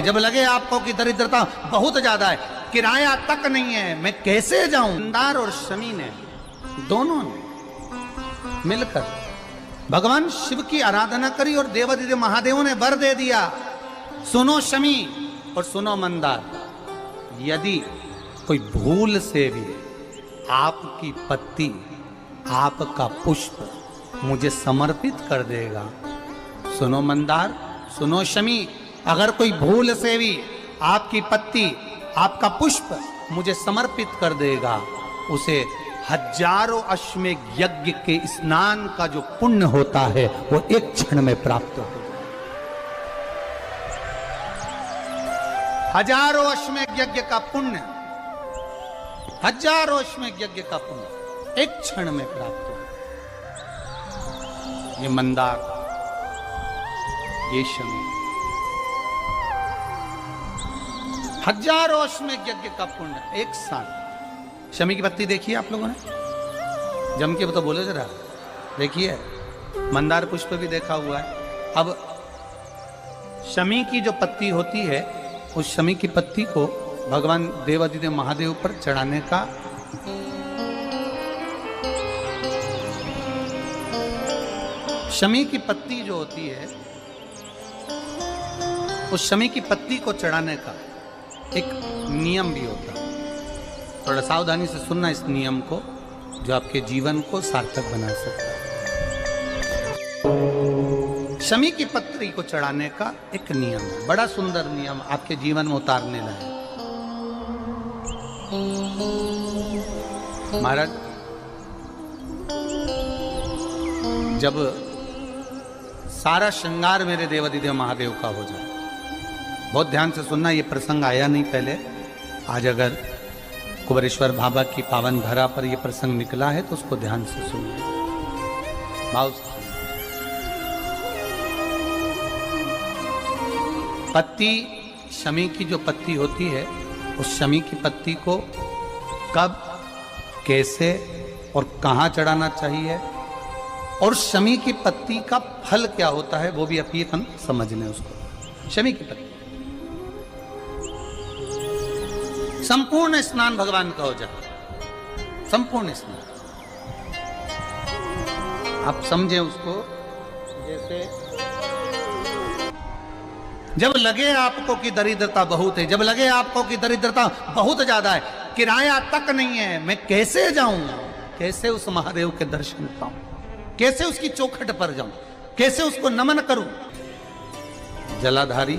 जब लगे आपको कि दरिद्रता बहुत ज्यादा है, किराया तक नहीं है, मैं कैसे जाऊं। मंदार और शमी ने दोनों ने मिलकर भगवान शिव की आराधना करी और देवादिदेव महादेव ने वर दे दिया। सुनो शमी और सुनो मंदार, यदि कोई भूल से भी आपकी पत्ती, आपका पुष्प मुझे समर्पित कर देगा, सुनो मंदार, सुनो शमी, अगर कोई भूल से भी आपकी पत्ती, आपका पुष्प मुझे समर्पित कर देगा, उसे हजारों अश्वमेध यज्ञ के स्नान का जो पुण्य होता है वो एक क्षण में प्राप्त होगा। हजारों अश्वमेध यज्ञ का पुण्य, हजारों अश्वमेध यज्ञ का पुण्य एक क्षण में प्राप्त होगा। ये मंदार, ये शमी, हजारों अश्वमेध यज्ञ का पुण्य एक साथ। शमी की पत्ती देखी है आप लोगों ने? जम के तो बोले जरा, देखिए। मंदार पुष्प भी देखा हुआ है। अब शमी की जो पत्ती होती है, उस शमी की पत्ती को भगवान देवादिदेव महादेव पर चढ़ाने का शमी की पत्ती जो होती है, उस शमी की पत्ती को चढ़ाने का एक नियम भी होता है। थोड़ा सावधानी से सुनना इस नियम को, जो आपके जीवन को सार्थक बना सकता है। शमी की पत्री को चढ़ाने का एक नियम है, बड़ा सुंदर नियम, आपके जीवन में उतारने लायक। महाराज, जब सारा श्रृंगार मेरे देवादिदेव महादेव का हो जाए, बहुत ध्यान से सुनना, ये प्रसंग आया नहीं पहले, आज अगर कुबेरेश्वर बाबा की पावन धरा पर यह प्रसंग निकला है तो उसको ध्यान से सुनिए, भाव से। पत्ती, शमी की जो पत्ती होती है, उस शमी की पत्ती को कब, कैसे और कहाँ चढ़ाना चाहिए, और शमी की पत्ती का फल क्या होता है, वो भी अपन समझ लें उसको। शमी की पत्ती, संपूर्ण स्नान भगवान का हो जाए, संपूर्ण स्नान। आप समझें उसको, जैसे जब लगे आपको कि दरिद्रता बहुत है, जब लगे आपको कि दरिद्रता बहुत ज्यादा है, किराया तक नहीं है, मैं कैसे जाऊं, कैसे उस महादेव के दर्शन पाऊं, कैसे उसकी चौखट पर जाऊं, कैसे उसको नमन करूं। जलाधारी,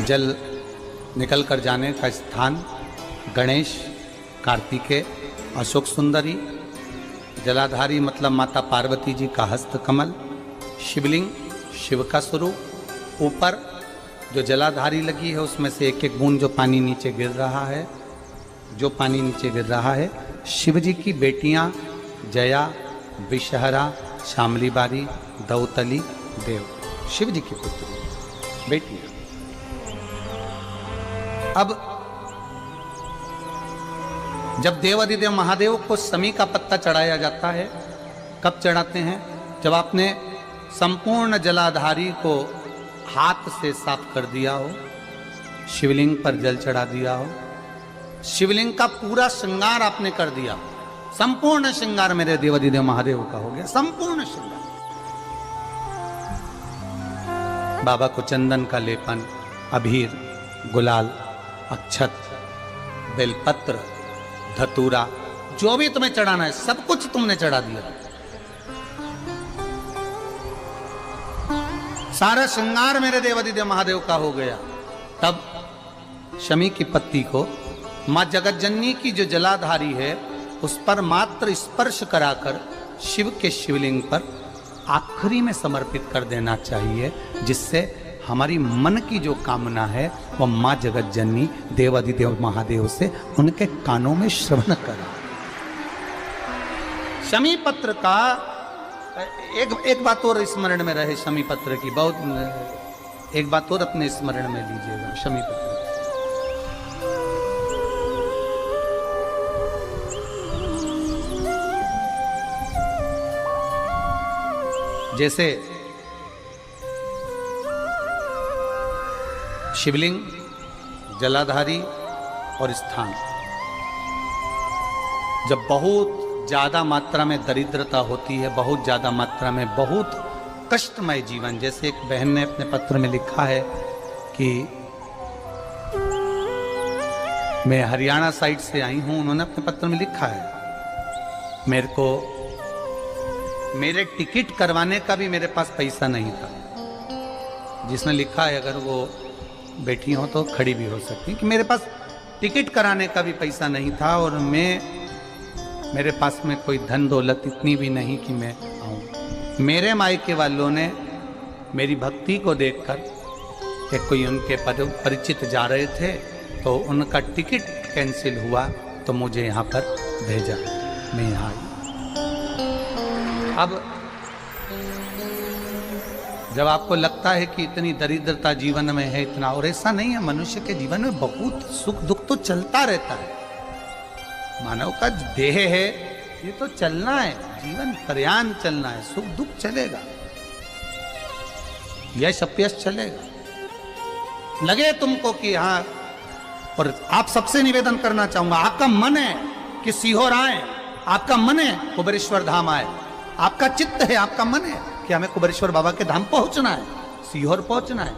जल निकल कर जाने का स्थान, गणेश, कार्तिकेय, अशोक सुंदरी। जलाधारी मतलब माता पार्वती जी का हस्त कमल, शिवलिंग, शिव का स्वरूप। ऊपर जो जलाधारी लगी है उसमें से एक एक बूंद जो पानी नीचे गिर रहा है, जो पानी नीचे गिर रहा है, शिव जी की बेटियां जया, विषहरा, शामली बारी, दौतली, देव, शिव जी की पुत्री बेटियां। अब जब देवादिदेव महादेव को शमी का पत्ता चढ़ाया जाता है, कब चढ़ाते हैं? जब आपने संपूर्ण जलाधारी को हाथ से साफ कर दिया हो, शिवलिंग पर जल चढ़ा दिया हो, शिवलिंग का पूरा श्रृंगार आपने कर दिया, संपूर्ण श्रृंगार मेरे देवादिदेव महादेव का हो गया, संपूर्ण श्रृंगार। बाबा को चंदन का लेपन, अबीर, गुलाल, अक्षत, बेलपत्र, धतूरा, जो भी तुम्हें चढ़ाना है सब कुछ तुमने चढ़ा दिया। सारा श्रृंगार मेरे देवादिदेव महादेव का हो गया। तब शमी की पत्ती को मां जगतजननी की जो जलाधारी है उस पर मात्र स्पर्श कराकर शिव के शिवलिंग पर आखिरी में समर्पित कर देना चाहिए, जिससे हमारी मन की जो कामना है वह मां जगतजननी देवादिदेव महादेव से उनके कानों में श्रवण करा। शमी पत्र का एक बात और स्मरण में रहे, शमी पत्र की बहुत एक बात और अपने स्मरण में लीजिएगा। शमी पत्र जैसे शिवलिंग, जलाधारी और स्थान। जब बहुत ज़्यादा मात्रा में दरिद्रता होती है, बहुत ज़्यादा मात्रा में बहुत कष्टमय जीवन, जैसे एक बहन ने अपने पत्र में लिखा है कि मैं हरियाणा साइड से आई हूँ, उन्होंने अपने पत्र में लिखा है मेरे को मेरे टिकट करवाने का भी मेरे पास पैसा नहीं था। जिसने लिखा है, अगर वो बैठी हो तो खड़ी भी हो सकती, कि मेरे पास टिकट कराने का भी पैसा नहीं था और मेरे पास में कोई धन दौलत इतनी भी नहीं कि मैं आऊँ। मेरे मायके वालों ने मेरी भक्ति को देखकर, एक कोई उनके परिचित जा रहे थे तो उनका टिकट कैंसिल हुआ तो मुझे यहाँ पर भेजा, मैं यहाँ आई। अब जब आपको लगता है कि इतनी दरिद्रता जीवन में है, इतना, और ऐसा नहीं है, मनुष्य के जीवन में बहुत सुख दुख तो चलता रहता है। मानव का देह है, ये तो चलना है, जीवन पर्यान चलना है, सुख दुख चलेगा, यश अपयश चलेगा। लगे तुमको कि हाँ, और आप सबसे निवेदन करना चाहूंगा, आपका मन है कि सीहोर आए, आपका मन है कुबेरेश्वर धाम आए, आपका चित्त है, आपका मन है कि हमें कुबेरेश्वर बाबा के धाम पहुंचना है, सीहोर पहुंचना है,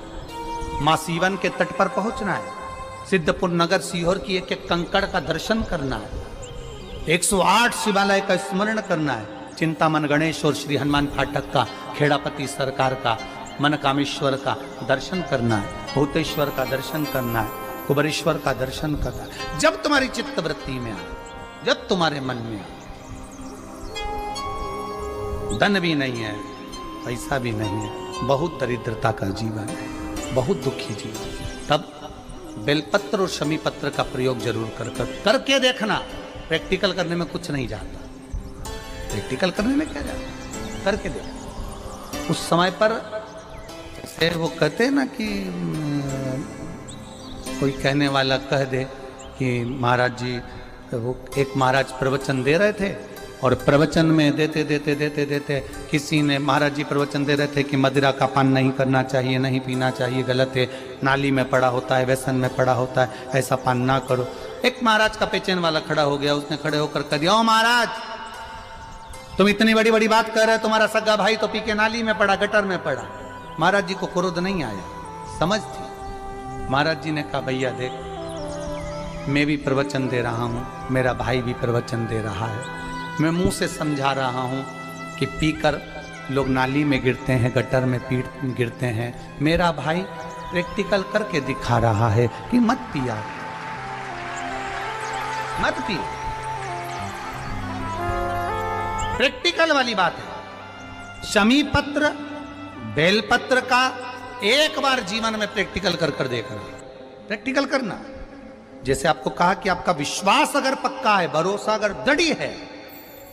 मां सीवन के तट पर पहुंचना है, सिद्धपुर नगर सीहोर की एक एक कंकड़ का दर्शन करना है, 108 शिवालय का स्मरण करना है, चिंतामन गणेश और श्री हनुमान फाटक का, खेड़ापति सरकार का, मनकामेश्वर का दर्शन करना है, भूतेश्वर का दर्शन करना है, कुबेरेश्वर का दर्शन करना है। जब तुम्हारी चित्त वृत्ति में आए, जब तुम्हारे मन में आए, धन भी नहीं है, पैसा भी नहीं है, बहुत दरिद्रता का जीवन है, बहुत दुखी जीवन, तब बेलपत्र और शमी पत्र का प्रयोग जरूर करके देखना। प्रैक्टिकल करने में कुछ नहीं जाता, प्रैक्टिकल करने में क्या जाता, करके देखो। उस समय पर जैसे वो कहते हैं ना कि कोई कहने वाला कह दे कि महाराज जी, वो एक महाराज प्रवचन दे रहे थे और प्रवचन में देते देते देते देते किसी ने, महाराज जी प्रवचन दे रहे थे कि मदिरा का पान नहीं करना चाहिए, नहीं पीना चाहिए, गलत है, नाली में पड़ा होता है, व्यसन में पड़ा होता है, ऐसा पान ना करो। एक महाराज का पेचेन वाला खड़ा हो गया, उसने खड़े होकर कह दिया, ओ महाराज तुम इतनी बड़ी बड़ी बात कर रहे हो, तुम्हारा सगा भाई तो पी के नाली में पड़ा, गटर में पड़ा। महाराज जी को क्रोध नहीं आया, समझ थी। महाराज जी ने कहा, भैया देख, मैं भी प्रवचन दे रहा हूँ, मेरा भाई भी प्रवचन दे रहा है, मैं मुंह से समझा रहा हूँ कि पीकर लोग नाली में गिरते हैं, गटर में गिरते हैं, मेरा भाई प्रैक्टिकल करके दिखा रहा है कि मत पिया, मत पियो। प्रैक्टिकल वाली बात है। शमी पत्र, बेलपत्र का एक बार जीवन में प्रैक्टिकल कर देखना, प्रैक्टिकल करना। जैसे आपको कहा कि आपका विश्वास अगर पक्का है, भरोसा अगर दृढ़ है,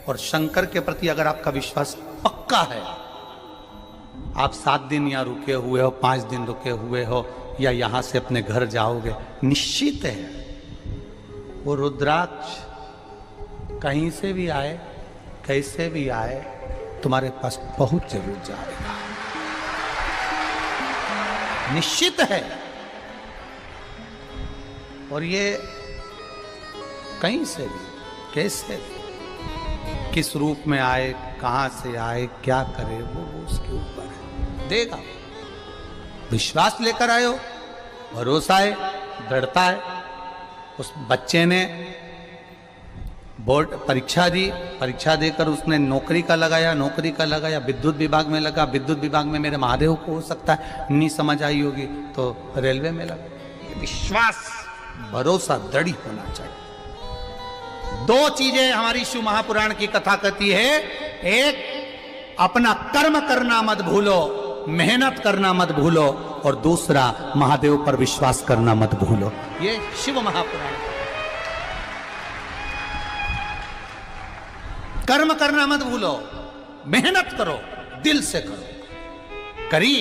और शंकर के प्रति अगर आपका विश्वास पक्का है, आप 7 दिन या रुके हुए हो, 5 दिन रुके हुए हो, या यहां से अपने घर जाओगे, निश्चित है वो रुद्राक्ष कहीं से भी आए, कैसे भी आए, तुम्हारे पास बहुत जरूर जाएगा, निश्चित है। और ये कहीं से भी, कैसे भी, किस रूप में आए, कहां से आए, क्या करे, वो उसके ऊपर है, देगा। विश्वास लेकर आए हो, भरोसा है, दृढ़ता है। उस बच्चे ने बोर्ड परीक्षा दी, परीक्षा देकर उसने नौकरी का लगाया, विद्युत विभाग में लगा, विद्युत विभाग में मेरे महादेव को हो सकता है नहीं समझ आई होगी तो रेलवे में लगा। विश्वास, भरोसा दृढ़ होना चाहिए। 2 चीजें हमारी शिव महापुराण की कथा कहती है, एक अपना कर्म करना मत भूलो, मेहनत करना मत भूलो, और दूसरा महादेव पर विश्वास करना मत भूलो। ये शिव महापुराण। कर्म करना मत भूलो, मेहनत करो, दिल से करो, करी